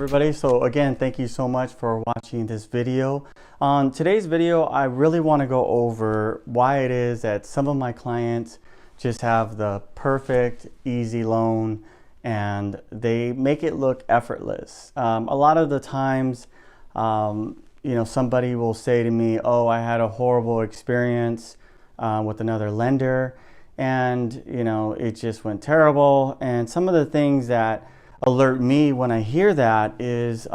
everybody. So again, thank you so much for watching this video. On today's video, I really want to go over why it is that some of my clients just have the perfect easy loan and they make it look effortless. A lot of the times, somebody will say to me, oh, I had a horrible experience with another lender and it just went terrible. And some of the things that alert me when I hear that is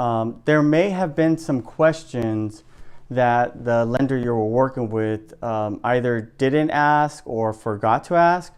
there may have been some questions that the lender you were working with either didn't ask or forgot to ask,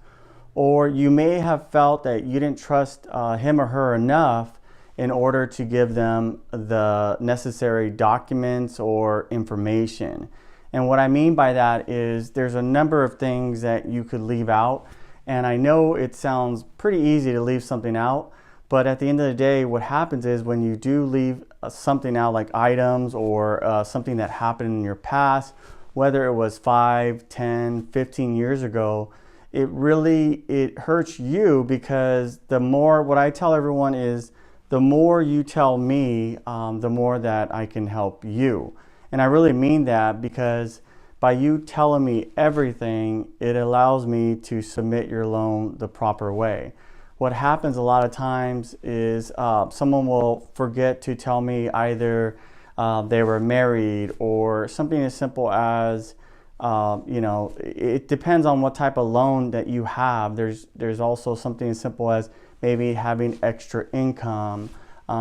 or you may have felt that you didn't trust him or her enough in order to give them the necessary documents or information. And what I mean by that is there's a number of things that you could leave out, and I know it sounds pretty easy to leave something out, but at the end of the day, what happens is when you do leave something out, like items or something that happened in your past, whether it was 5, 10, 15 years ago, it hurts you, because the more, what I tell everyone is, the more you tell me, the more that I can help you. And I really mean that, because by you telling me everything, it allows me to submit your loan the proper way. What happens a lot of times is someone will forget to tell me either they were married, or something as simple as, it depends on what type of loan that you have. There's also something as simple as maybe having extra income,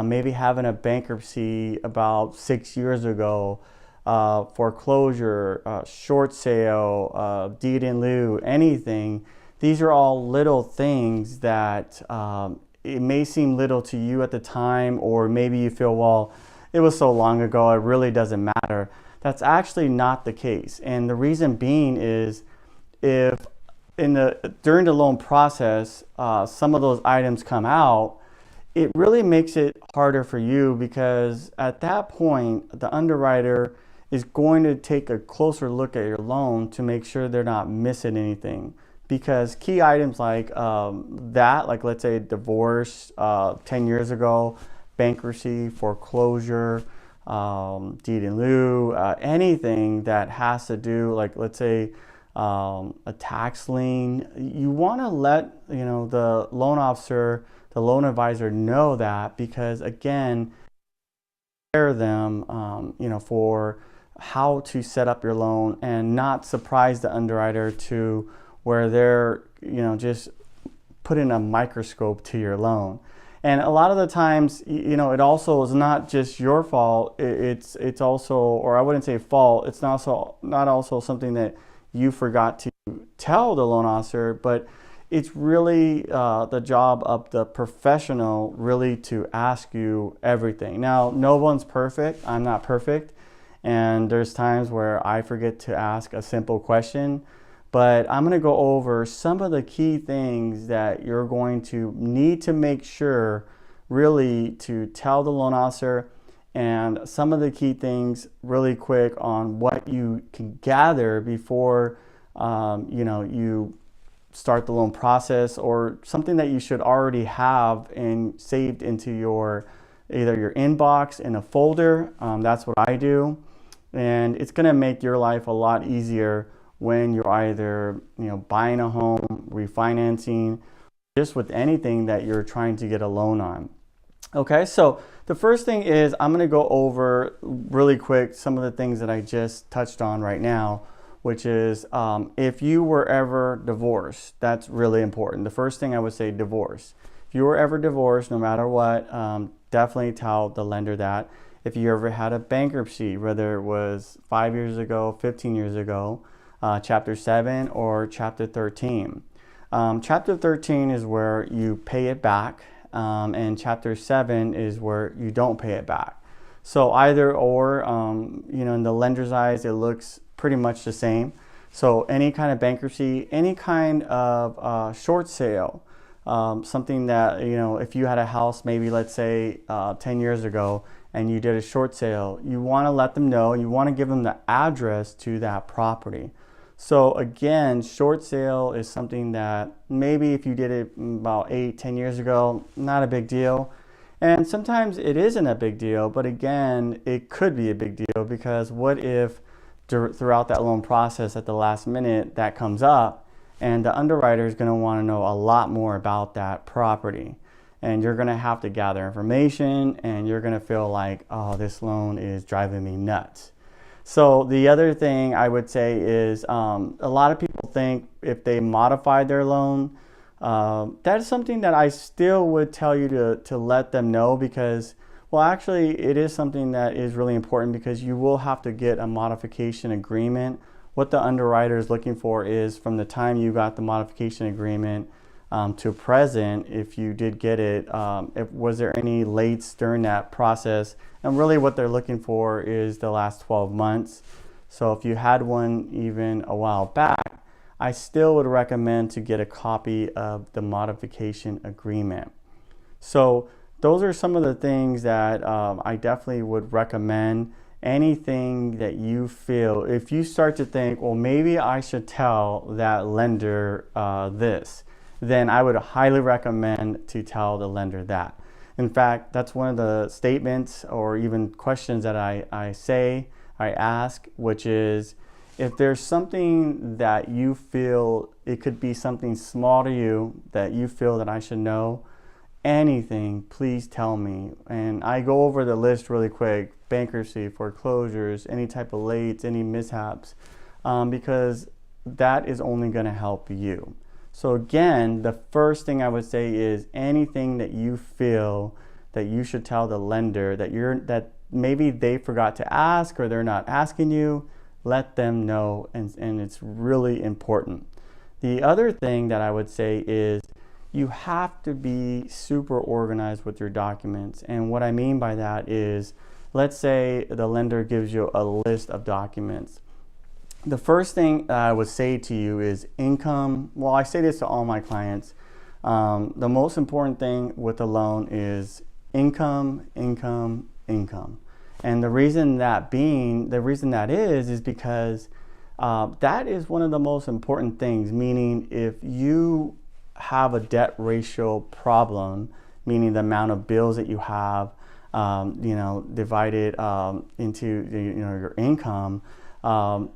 maybe having a bankruptcy about 6 years ago, foreclosure, short sale, deed in lieu, anything. These are all little things that it may seem little to you at the time, or maybe you feel, well, it was so long ago, it really doesn't matter. That's actually not the case. And the reason being is, if during the loan process, some of those items come out, it really makes it harder for you, because at that point, the underwriter is going to take a closer look at your loan to make sure they're not missing anything. Because key items like like let's say divorce 10 years ago, bankruptcy, foreclosure, deed in lieu, anything that has to do, like let's say a tax lien, you want to let the loan officer, the loan advisor know that, because again, prepare them for how to set up your loan and not surprise the underwriter to where they're just putting a microscope to your loan. And a lot of the times, it also is not just your fault. It's also, or I wouldn't say fault, it's not also something that you forgot to tell the loan officer, but it's really the job of the professional really to ask you everything. Now, no one's perfect. I'm not perfect. And there's times where I forget to ask a simple question. But I'm going to go over some of the key things that you're going to need to make sure really to tell the loan officer, and some of the key things really quick on what you can gather before you start the loan process, or something that you should already have and saved into either your inbox in a folder. That's what I do, and it's going to make your life a lot easier when you're either buying a home, refinancing, just with anything that you're trying to get a loan on. Okay, so the first thing is, I'm going to go over really quick some of the things that I just touched on right now, which is if you were ever divorced. That's really important. The first thing I would say, divorce. If you were ever divorced, no matter what, definitely tell the lender that. If you ever had a bankruptcy, whether it was 5 years ago, 15 years ago, Chapter 7 or Chapter 13. Chapter 13 is where you pay it back, and Chapter 7 is where you don't pay it back. So either or, in the lender's eyes, it looks pretty much the same. So any kind of bankruptcy, any kind of short sale, something that, if you had a house, maybe let's say 10 years ago, and you did a short sale, you want to let them know, you want to give them the address to that property. So again, short sale is something that maybe if you did it about 8, 10 years ago, not a big deal. And sometimes it isn't a big deal, but again, it could be a big deal, because what if throughout that loan process at the last minute that comes up, and the underwriter is going to want to know a lot more about that property, and you're going to have to gather information, and you're going to feel like, oh, this loan is driving me nuts. So the other thing I would say is a lot of people think if they modify their loan, that is something that I still would tell you to let them know, because, well, actually it is something that is really important, because you will have to get a modification agreement. What the underwriter is looking for is from the time you got the modification agreement to present, if you did get it, was there any lates during that process? And really what they're looking for is the last 12 months. So if you had one even a while back, I still would recommend to get a copy of the modification agreement. So those are some of the things that I definitely would recommend. Anything that you feel, if you start to think, well, maybe I should tell that lender this, then I would highly recommend to tell the lender that. In fact, that's one of the statements or even questions that I ask, which is, if there's something that you feel, it could be something small to you that you feel that I should know, anything, please tell me. And I go over the list really quick: bankruptcy, foreclosures, any type of lates, any mishaps, because that is only going to help you. So again, the first thing I would say is anything that you feel that you should tell the lender that maybe they forgot to ask or they're not asking you, let them know, and it's really important. The other thing that I would say is you have to be super organized with your documents. And what I mean by that is, let's say the lender gives you a list of documents. The first thing that I would say to you is income. Well, I say this to all my clients. The most important thing with a loan is income, income, income. And the reason that is because that is one of the most important things. Meaning, if you have a debt ratio problem, meaning the amount of bills that you have, divided into your income,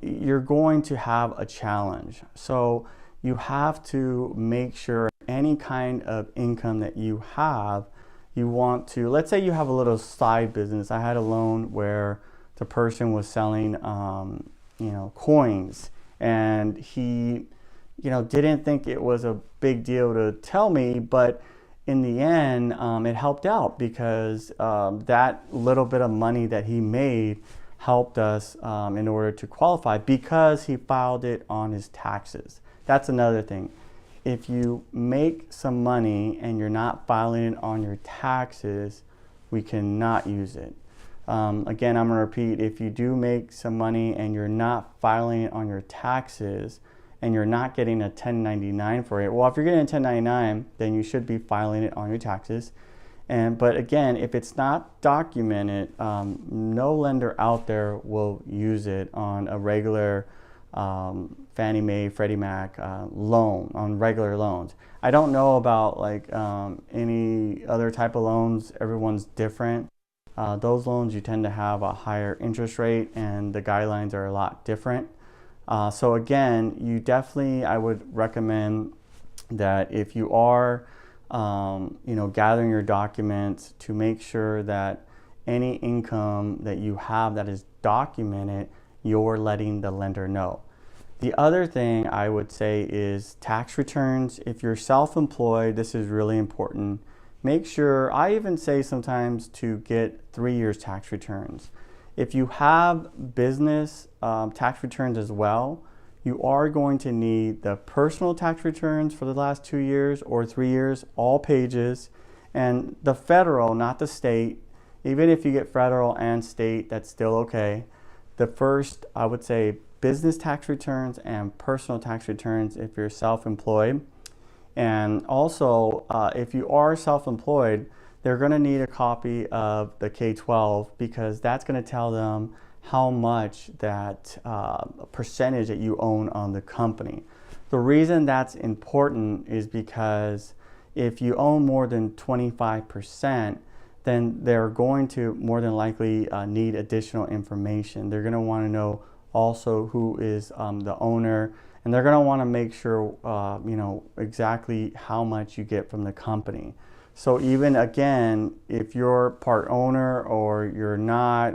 you're going to have a challenge. So you have to make sure any kind of income that you have, you want to, let's say you have a little side business. I had a loan where the person was selling, coins, and he, didn't think it was a big deal to tell me, but in the end, it helped out, because that little bit of money that he made helped us in order to qualify, because he filed it on his taxes. That's another thing. If you make some money and you're not filing it on your taxes, we cannot use it. Again, I'm going to repeat, if you do make some money and you're not filing it on your taxes, and you're not getting a 1099 for it, well, if you're getting a 1099, then you should be filing it on your taxes. But again, if it's not documented, no lender out there will use it on a regular Fannie Mae, Freddie Mac loan, on regular loans. I don't know about any other type of loans. Everyone's different. Those loans, you tend to have a higher interest rate, and the guidelines are a lot different. So again, I would recommend that if you are gathering your documents, to make sure that any income that you have that is documented, you're letting the lender know. The other thing I would say is tax returns. If you're self-employed, this is really important. Make sure, I even say sometimes to get 3 years tax returns. If you have business tax returns as well, you are going to need the personal tax returns for the last 2 years or 3 years, all pages, and the federal, not the state. Even if you get federal and state, that's still okay. The first, I would say, business tax returns and personal tax returns if you're self-employed. And also, if you are self-employed, they're going to need a copy of the K-12, because that's going to tell them how much that percentage that you own on the company. The reason that's important is because if you own more than 25%, then they're going to more than likely need additional information. They're going to want to know also who is the owner, and they're going to want to make sure you know exactly how much you get from the company. So even again, if you're part owner or you're not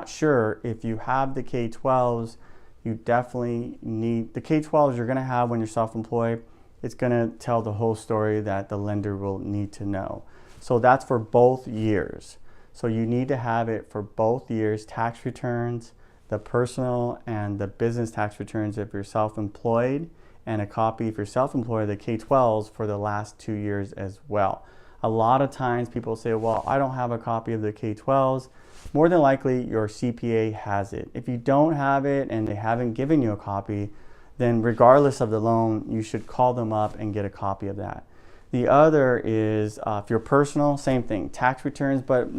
sure, if you have the K-12s, you definitely need the K-12s you're going to have when you're self-employed. It's going to tell the whole story that the lender will need to know. So that's for both years. So you need to have it for both years, tax returns, the personal and the business tax returns if you're self-employed, and a copy if you're self-employed, the K-12s for the last 2 years as well. A lot of times people say, well, I don't have a copy of the K-12s. More than likely your CPA has it. If you don't have it and they haven't given you a copy, then regardless of the loan, you should call them up and get a copy of that. The other is if you're personal, same thing, tax returns, but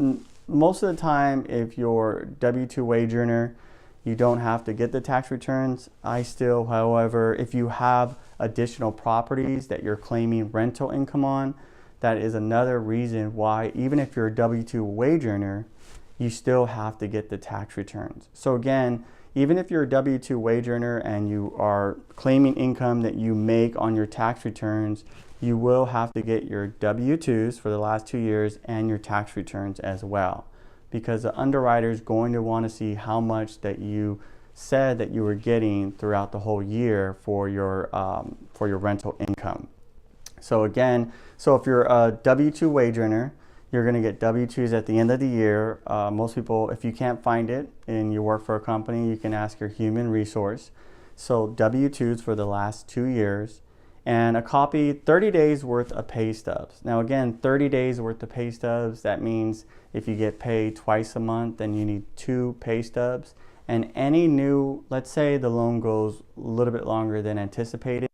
most of the time if you're W-2 wage earner, you don't have to get the tax returns. However, if you have additional properties that you're claiming rental income on, that is another reason why, even if you're a W-2 wage earner, you still have to get the tax returns. So again, even if you're a W-2 wage earner and you are claiming income that you make on your tax returns, you will have to get your W-2s for the last 2 years and your tax returns as well, because the underwriter is going to want to see how much that you said that you were getting throughout the whole year for your rental income. So again, if you're a W-2 wage earner, you're going to get W-2s at the end of the year. Most people, if you can't find it and you work for a company, you can ask your human resource. So W-2s for the last 2 years, and a copy, 30 days worth of pay stubs. Now again, 30 days worth of pay stubs, that means if you get paid twice a month, then you need 2 pay stubs. And any new, let's say the loan goes a little bit longer than anticipated,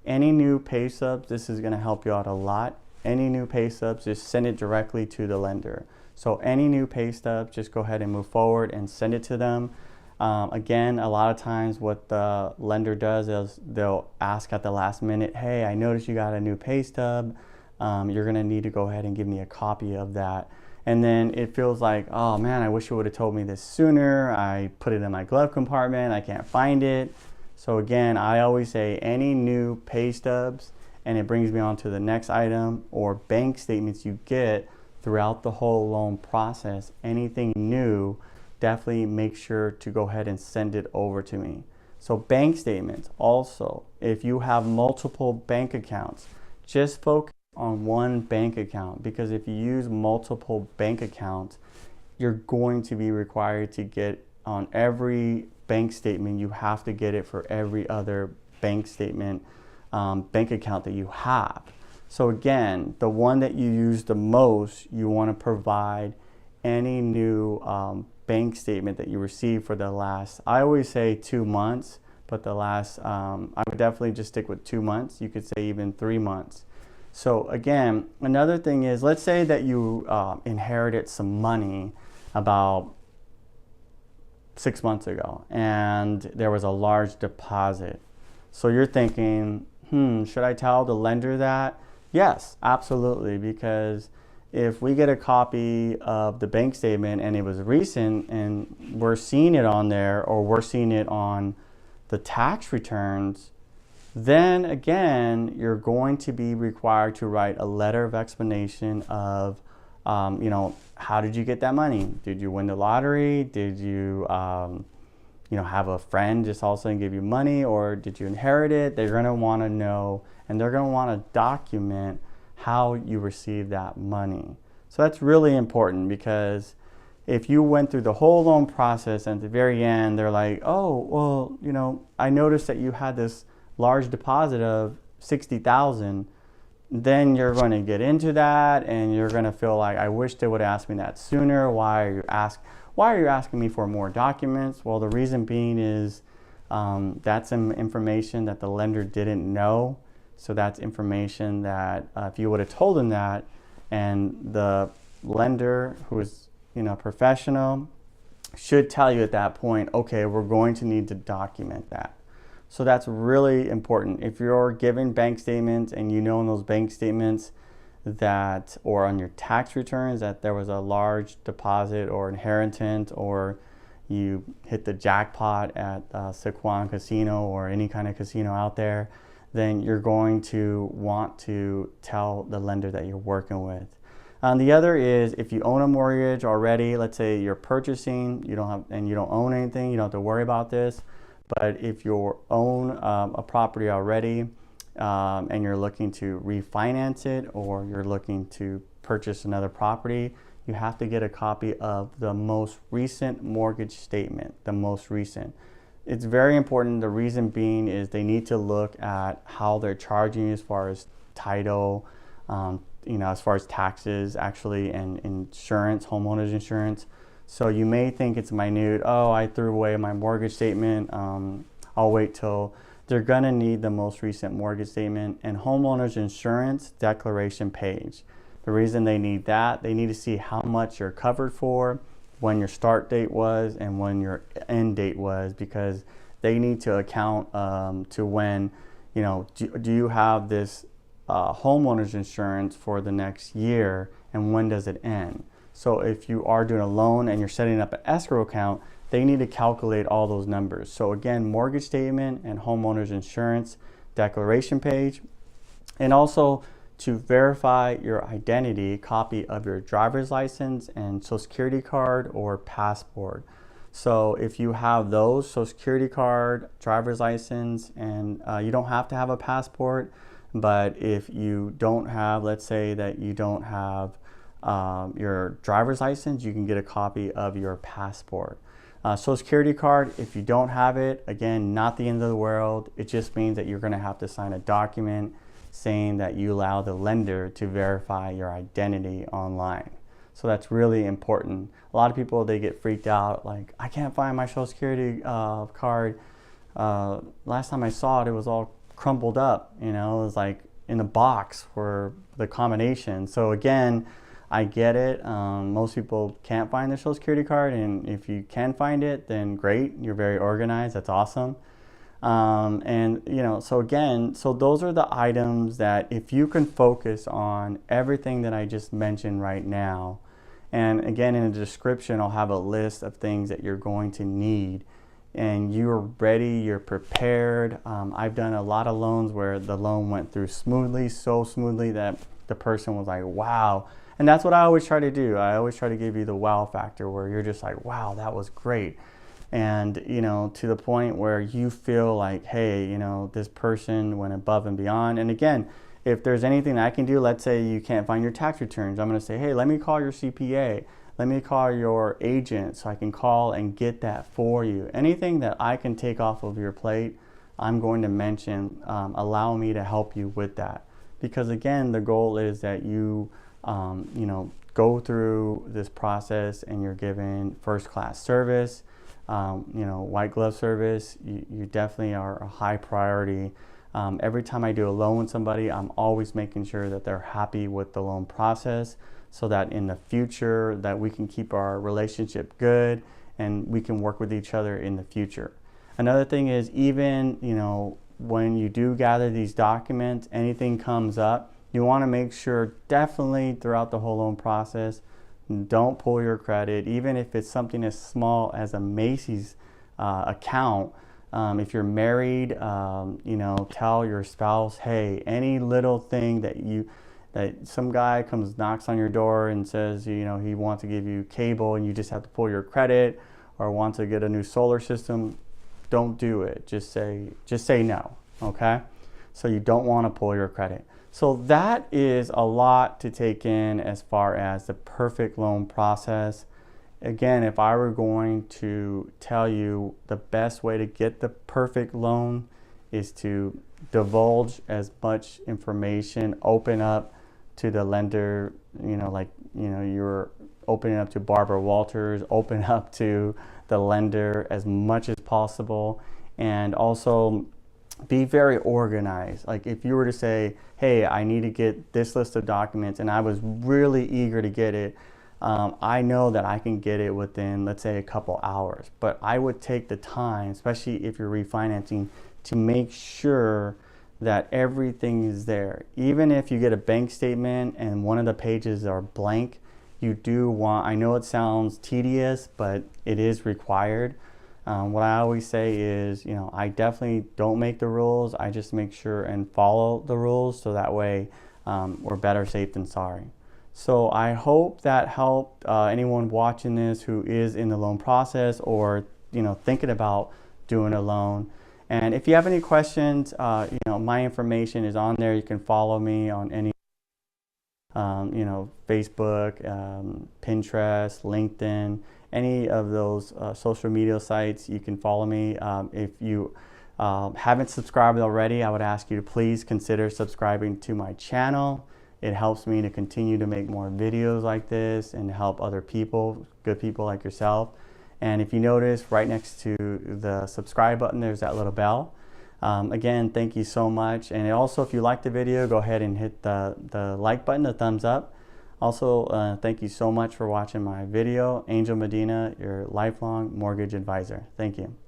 any new pay stubs, this is going to help you out a lot. Any new pay stubs, just send it directly to the lender. So any new pay stubs, just go ahead and move forward and send it to them. Again, a lot of times what the lender does is they'll ask at the last minute, hey, I noticed you got a new pay stub. You're going to need to go ahead and give me a copy of that. And then it feels like, oh man, I wish you would have told me this sooner. I put it in my glove compartment. I can't find it. So again, I always say any new pay stubs, and it brings me on to the next item, or bank statements you get throughout the whole loan process, anything new, definitely make sure to go ahead and send it over to me. So bank statements also, if you have multiple bank accounts, just focus on one bank account, because if you use multiple bank accounts, you're going to be required to get on every bank statement, you have to get it for every other bank statement, bank account that you have. So again, the one that you use the most, you want to provide any new bank statement that you receive for the last, I always say 2 months, but the last, I would definitely just stick with 2 months. You could say even 3 months. So again, another thing is, let's say that you inherited some money about 6 months ago and there was a large deposit. So you're thinking, should I tell the lender that? Yes, absolutely, because if we get a copy of the bank statement and it was recent and we're seeing it on there, or we're seeing it on the tax returns, then again, you're going to be required to write a letter of explanation of, you know, how did you get that money? Did you win the lottery? Did you, you know, have a friend just all of a sudden give you money, or did you inherit it? They're going to want to know, and they're going to want to document how you received that money. So that's really important, because if you went through the whole loan process and at the very end they're like, oh, well, you know, I noticed that you had this large deposit of $60,000, then you're going to get into that and you're going to feel like, I wish they would have asked me that sooner. Why are you asking me for more documents? Well, the reason being is that's some information that the lender didn't know. So that's information that if you would have told them that, and the lender, who is, you know, professional, should tell you at that point, okay, we're going to need to document that. So that's really important. If you're given bank statements and you know in those bank statements that, or on your tax returns, that there was a large deposit or inheritance, or you hit the jackpot at Sequan Casino or any kind of casino out there, then you're going to want to tell the lender that you're working with. The other is if you own a mortgage already, let's say you're purchasing, you don't own anything, you don't have to worry about this. But if you own a property already and you're looking to refinance it, or you're looking to purchase another property, you have to get a copy of the most recent mortgage statement, the most recent. It's very important. The reason being is they need to look at how they're charging you as far as title, as far as taxes actually, and insurance, homeowners insurance. So you may think it's minute. Oh, I threw away my mortgage statement. I'll wait till. They're gonna need the most recent mortgage statement and homeowners insurance declaration page. The reason they need that, they need to see how much you're covered for, when your start date was, and when your end date was, because they need to account to when, do you have this homeowners insurance for the next year, and when does it end? So if you are doing a loan and you're setting up an escrow account, they need to calculate all those numbers. So again, mortgage statement and homeowners insurance declaration page. And also to verify your identity, copy of your driver's license and social security card or passport. So if you have those, social security card, driver's license, and you don't have to have a passport, but if you don't have, let's say that you don't have your driver's license, you can get a copy of your passport. Social security card, if you don't have it, again, not the end of the world. It just means that you're going to have to sign a document saying that you allow the lender to verify your identity online. So that's really important. A lot of people, they get freaked out, like, I can't find my social security card. Last time I saw it, it was all crumpled up, it was like in a box for the combination. So again, I get it. Most people can't find their social security card, and if you can find it, then great. You're very organized. That's awesome. So those are the items that if you can focus on everything that I just mentioned right now, and again, in the description, I'll have a list of things that you're going to need, and you're ready, you're prepared. I've done a lot of loans where the loan went through smoothly, so smoothly that the person was like, wow. And that's what I always try to do. I always try to give you the wow factor, where you're just like, wow, that was great. And, to the point where you feel like, hey, this person went above and beyond. And again, if there's anything I can do, let's say you can't find your tax returns, I'm going to say, hey, let me call your CPA. Let me call your agent so I can call and get that for you. Anything that I can take off of your plate, I'm going to mention, allow me to help you with that. Because again, the goal is that you go through this process and you're given first-class service, white glove service. You definitely are a high priority. Every time I do a loan with somebody, I'm always making sure that they're happy with the loan process, so that in the future that we can keep our relationship good and we can work with each other in the future. Another thing is, even when you do gather these documents, anything comes up, you want to make sure definitely throughout the whole loan process, don't pull your credit, even if it's something as small as a Macy's account. If you're married, tell your spouse, hey, any little thing that some guy comes, knocks on your door and says, he wants to give you cable and you just have to pull your credit, or want to get a new solar system, don't do it. Just say no, okay? So you don't want to pull your credit. So that is a lot to take in as far as the perfect loan process. Again, if I were going to tell you the best way to get the perfect loan is to divulge as much information, open up to the lender, you're opening up to Barbara Walters, open up to the lender as much as possible, and also be very organized. Like if you were to say, hey, I need to get this list of documents, and I was really eager to get it, I know that I can get it within, let's say, a couple hours. But I would take the time, especially if you're refinancing, to make sure that everything is there. Even if you get a bank statement and one of the pages are blank, you do want, I know it sounds tedious, but it is required. What I always say is, you know, I definitely don't make the rules. I just make sure and follow the rules, so that way we're better safe than sorry. So I hope that helped anyone watching this who is in the loan process, or, you know, thinking about doing a loan. And if you have any questions, you know, my information is on there. You can follow me on any, you know, Facebook, Pinterest, LinkedIn, any of those social media sites. You can follow me. If you haven't subscribed already, I would ask you to please consider subscribing to my channel. It helps me to continue to make more videos like this and help other people, good people like yourself. And if you notice, right next to the subscribe button, there's that little bell. Again, thank you so much. And also, if you liked the video, go ahead and hit the like button, the thumbs up. Also, thank you so much for watching my video. Angel Medina, your lifelong mortgage advisor. Thank you.